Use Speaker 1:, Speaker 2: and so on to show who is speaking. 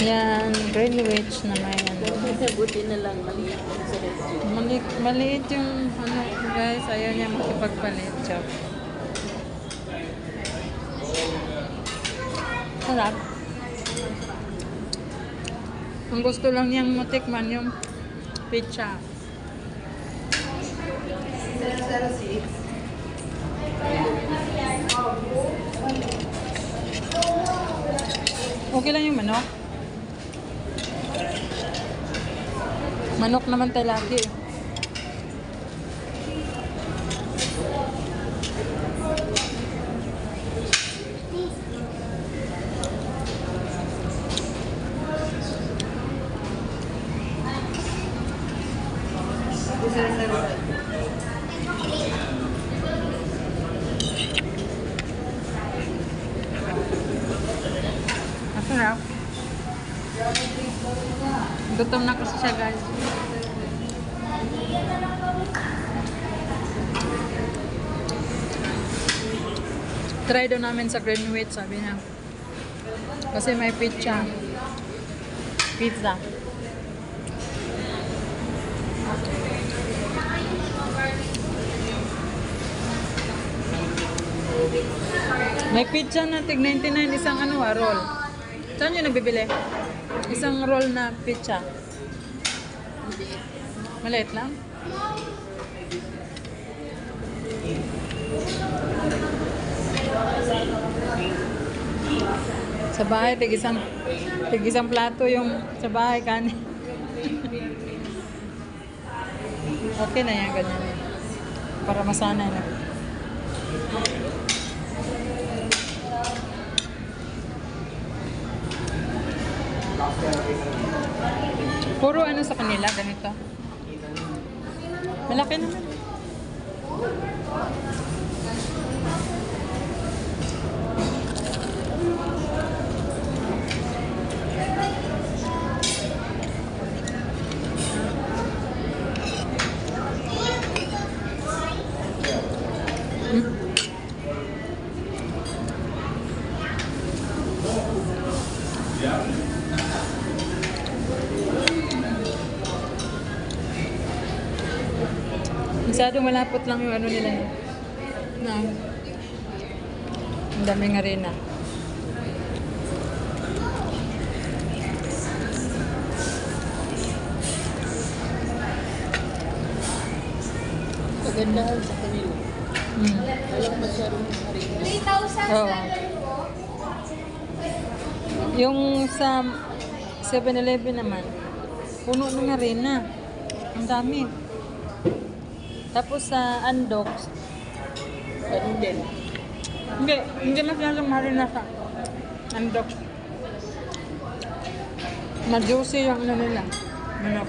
Speaker 1: Yan, Greenwich na may ano.
Speaker 2: Buti na lang maliit sa restaurant.
Speaker 1: Maliit yung ano guys, ayaw niya makipagpalit. Joke. Sarap. Ang gusto lang niyang matikman yung pizza. Okay lang yung manok. Manok naman tayo lagi. Masarap. Gutom na kasi siya guys. Try daw namin sa Greenwich, sabi niya. Kasi may pizza. Pizza. May pizza na tig 99 isang ano roll. Saan yung nagbibili? Isang roll na pizza. Maliit lang? Sa bahay, tig isang plato yung sa bahay kanin. Okay na yan, ganyan. Para masanay na. Puro ano sa kanila, ganito. Malaki naman. Masyado malapot lang yung ano nila na ang daming arena.
Speaker 2: Kagandahan sa kanila. Walang masyadong arena.
Speaker 3: 3,000
Speaker 1: Oo. Yung sa 7-Eleven naman, puno ng arena. Ang dami. Tapos sa Andox,
Speaker 2: Ganun din.
Speaker 1: hindi masyadong marina sa Andox. Ma-juicy yung ano nila. Manok.